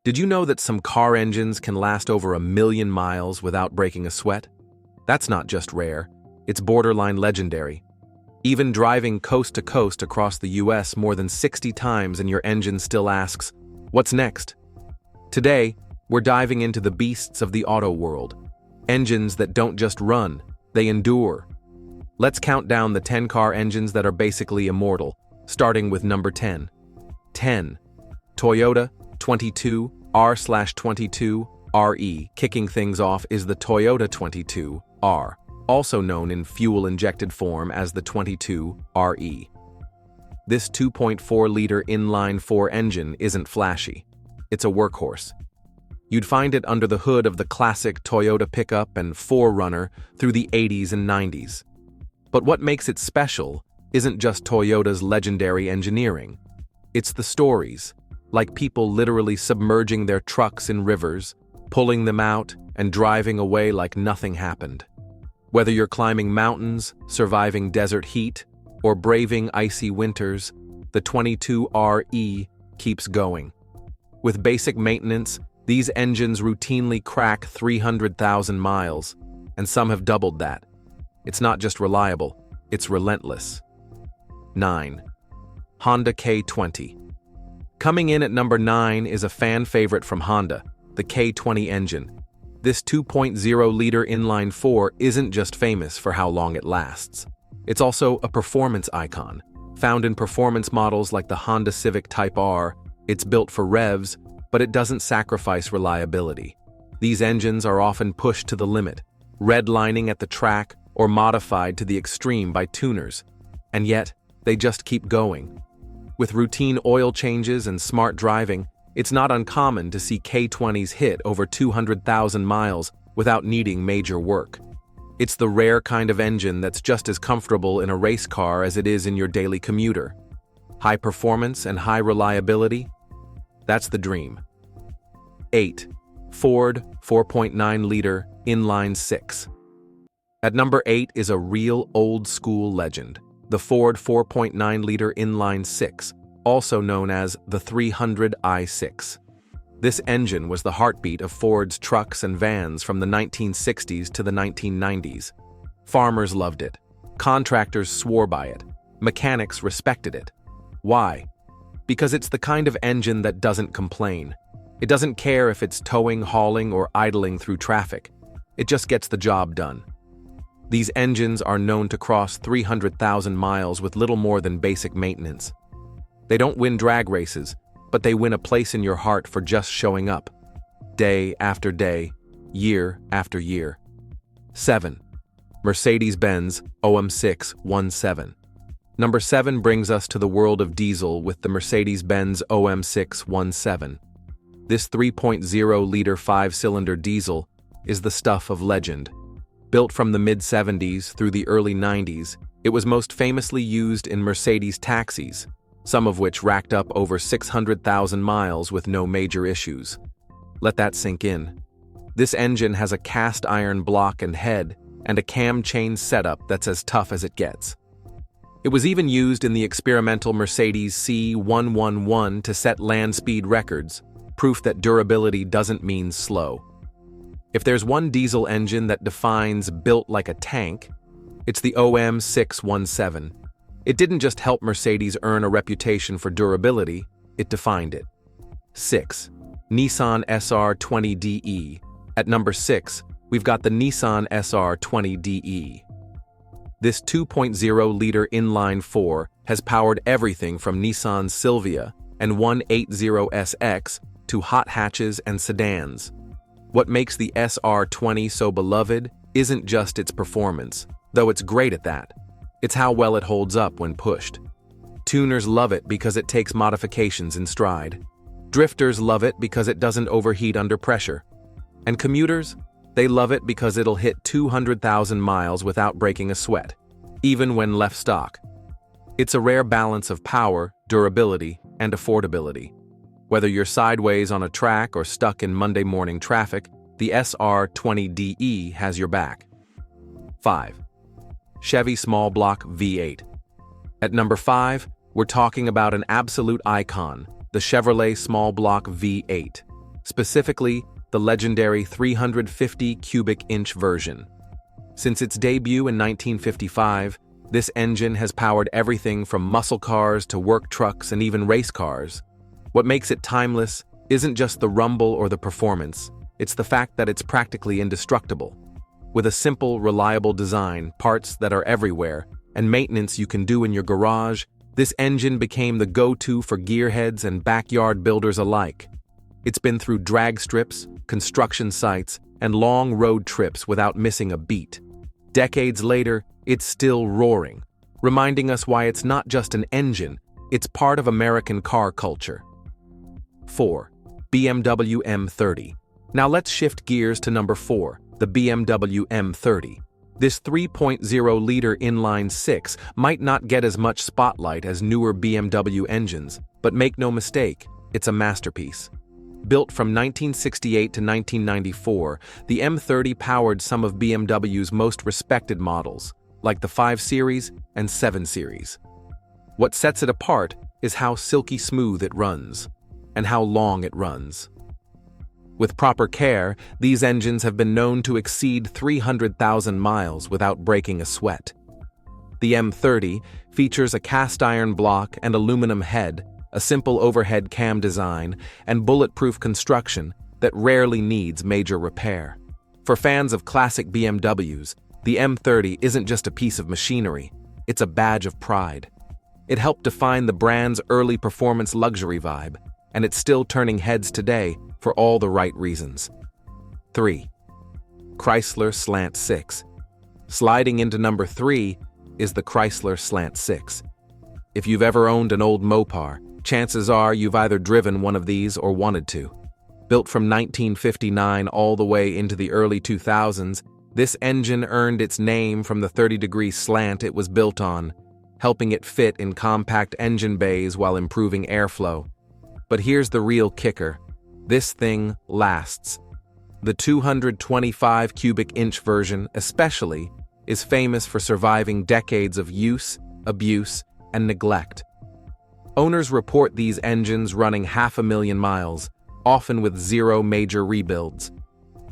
Did you know that some car engines can last over 1,000,000 miles without breaking a sweat? That's not just rare, it's borderline legendary. Even driving coast to coast across the US more than 60 times and your engine still asks, "What's next?" Today, we're diving into the beasts of the auto world. Engines that don't just run, they endure. Let's count down the 10 car engines that are basically immortal, starting with number 10. 10. Toyota 22R/22RE. Kicking things off is the Toyota 22R, also known in fuel-injected form as the 22RE. This 2.4-liter inline-4 engine isn't flashy. It's a workhorse. You'd find it under the hood of the classic Toyota pickup and 4Runner through the 80s and 90s. But what makes it special isn't just Toyota's legendary engineering. It's the stories, like people literally submerging their trucks in rivers, pulling them out, and driving away like nothing happened. Whether you're climbing mountains, surviving desert heat, or braving icy winters, the 22RE keeps going. With basic maintenance, these engines routinely crack 300,000 miles, and some have doubled that. It's not just reliable, it's relentless. 9. Honda K20. Coming in at number 9 is a fan favorite from Honda, the K20 engine. This 2.0-liter inline-4 isn't just famous for how long it lasts. It's also a performance icon. Found in performance models like the Honda Civic Type R, it's built for revs, but it doesn't sacrifice reliability. These engines are often pushed to the limit, redlining at the track or modified to the extreme by tuners, and yet they just keep going. With routine oil changes and smart driving, it's not uncommon to see K20s hit over 200,000 miles without needing major work. It's the rare kind of engine that's just as comfortable in a race car as it is in your daily commuter. High performance and high reliability? That's the dream. 8. Ford 4.9-liter inline-6. At number 8 is a real old-school legend, the Ford 4.9-liter inline-6, also known as the 300 i6. This engine was the heartbeat of Ford's trucks and vans from the 1960s to the 1990s. Farmers loved it. Contractors swore by it. Mechanics respected it. Why? Because it's the kind of engine that doesn't complain. It doesn't care if it's towing, hauling, or idling through traffic. It just gets the job done. These engines are known to cross 300,000 miles with little more than basic maintenance. They don't win drag races, but they win a place in your heart for just showing up. Day after day, year after year. 7. Mercedes-Benz OM617. Number 7 brings us to the world of diesel with the Mercedes-Benz OM617. This 3.0-liter 5-cylinder diesel is the stuff of legend. Built from the mid-70s through the early 90s, it was most famously used in Mercedes taxis, some of which racked up over 600,000 miles with no major issues. Let that sink in. This engine has a cast iron block and head and a cam chain setup that's as tough as it gets. It was even used in the experimental Mercedes C111 to set land speed records, proof that durability doesn't mean slow. If there's one diesel engine that defines built like a tank, it's the OM617. It didn't just help Mercedes earn a reputation for durability, it defined it. 6. Nissan SR20DE. At number 6, we've got the Nissan SR20DE. This 2.0-liter inline-4 has powered everything from Nissan Silvia and 180SX to hot hatches and sedans. What makes the SR20 so beloved isn't just its performance, though it's great at that. It's how well it holds up when pushed. Tuners love it because it takes modifications in stride. Drifters love it because it doesn't overheat under pressure. And commuters? They love it because it'll hit 200,000 miles without breaking a sweat, even when left stock. It's a rare balance of power, durability, and affordability. Whether you're sideways on a track or stuck in Monday morning traffic, the SR20DE has your back. 5. Chevy Small Block V8. At number 5, we're talking about an absolute icon, the Chevrolet Small Block V8. specifically the legendary 350 cubic inch version. Since its debut in 1955, this engine has powered everything from muscle cars to work trucks and even race cars. What makes it timeless isn't just the rumble or the performance, it's the fact that it's practically indestructible. With a simple, reliable design, parts that are everywhere, and maintenance you can do in your garage, this engine became the go-to for gearheads and backyard builders alike. It's been through drag strips, construction sites, and long road trips without missing a beat. Decades later, it's still roaring, reminding us why it's not just an engine, it's part of American car culture. 4. BMW M30. Now let's shift gears to number 4, the BMW M30. This 3.0-liter inline-six might not get as much spotlight as newer BMW engines, but make no mistake, it's a masterpiece. Built from 1968 to 1994, the M30 powered some of BMW's most respected models, like the 5 Series and 7 Series. What sets it apart is how silky smooth it runs, and how long it runs. With proper care, these engines have been known to exceed 300,000 miles without breaking a sweat. The M30 features a cast-iron block and aluminum head, a simple overhead cam design, and bulletproof construction that rarely needs major repair. For fans of classic BMWs, the M30 isn't just a piece of machinery, it's a badge of pride. It helped define the brand's early performance luxury vibe, and it's still turning heads today for all the right reasons. 3. Chrysler Slant 6. Sliding into number 3 is the Chrysler Slant 6. If you've ever owned an old Mopar, chances are you've either driven one of these or wanted to. Built from 1959 all the way into the early 2000s, this engine earned its name from the 30-degree slant it was built on, helping it fit in compact engine bays while improving airflow. But here's the real kicker. This thing lasts. The 225 cubic inch version, especially, is famous for surviving decades of use, abuse, and neglect. Owners report these engines running 500,000 miles, often with zero major rebuilds.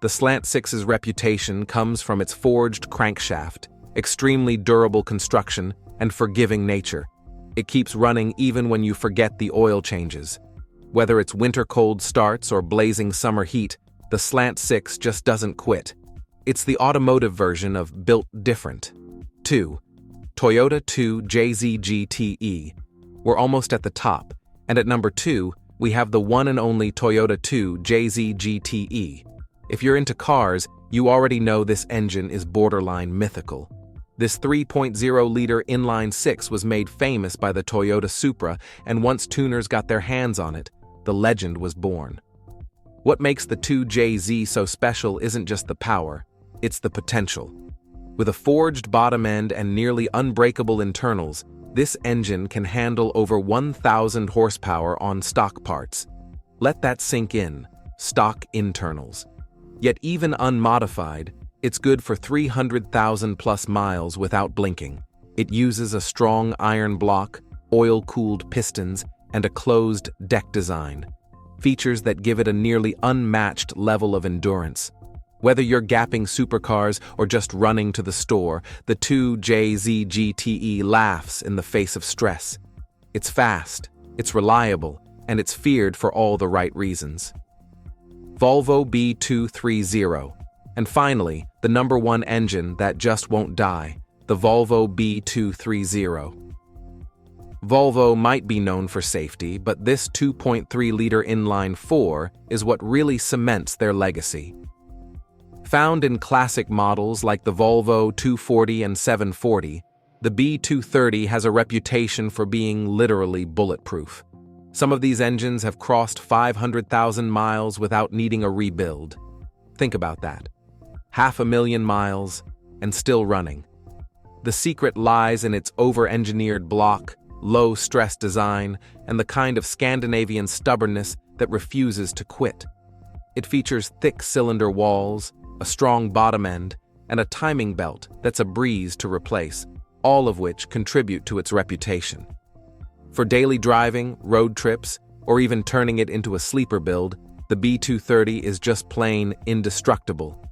The Slant 6's reputation comes from its forged crankshaft, extremely durable construction, and forgiving nature. It keeps running even when you forget the oil changes. Whether it's winter cold starts or blazing summer heat, the Slant 6 just doesn't quit. It's the automotive version of built different. 2. Toyota 2 JZ GTE. We're almost at the top, and at number 2, we have the one and only Toyota 2 JZ GTE. If you're into cars, you already know this engine is borderline mythical. This 3.0-liter inline-six was made famous by the Toyota Supra, and once tuners got their hands on it, the legend was born. What makes the 2JZ so special isn't just the power, it's the potential. With a forged bottom end and nearly unbreakable internals, this engine can handle over 1,000 horsepower on stock parts. Let that sink in, stock internals. Yet even unmodified, it's good for 300,000 plus miles without blinking. It uses a strong iron block, oil-cooled pistons, and a closed deck design, features that give it a nearly unmatched level of endurance. Whether you're gapping supercars or just running to the store, the 2JZ GTE laughs in the face of stress. It's fast, it's reliable, and it's feared for all the right reasons. Volvo B230. And finally, the number one engine that just won't die, the Volvo B230. Volvo might be known for safety, but this 2.3-liter inline-4 is what really cements their legacy. Found in classic models like the Volvo 240 and 740, the B230 has a reputation for being literally bulletproof. Some of these engines have crossed 500,000 miles without needing a rebuild. Think about that. 500,000 miles, and still running. The secret lies in its over-engineered block, low-stress design, and the kind of Scandinavian stubbornness that refuses to quit. It features thick cylinder walls, a strong bottom end, and a timing belt that's a breeze to replace, all of which contribute to its reputation. For daily driving, road trips, or even turning it into a sleeper build, The B230 is just plain indestructible.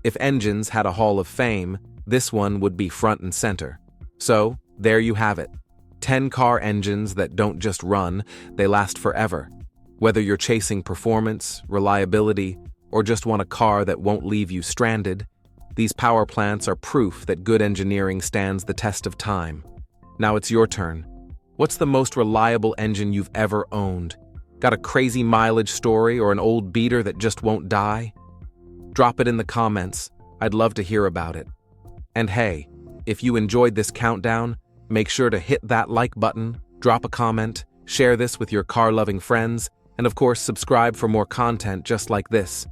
If engines had a Hall of Fame, this one would be front and center. So, there you have it. 10 car engines that don't just run, they last forever. Whether you're chasing performance, reliability, or just want a car that won't leave you stranded, these power plants are proof that good engineering stands the test of time. Now it's your turn. What's the most reliable engine you've ever owned? Got a crazy mileage story or an old beater that just won't die? Drop it in the comments. I'd love to hear about it. And hey, if you enjoyed this countdown, make sure to hit that like button, drop a comment, share this with your car-loving friends, and of course subscribe for more content just like this.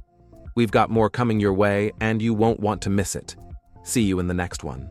We've got more coming your way, and you won't want to miss it. See you in the next one.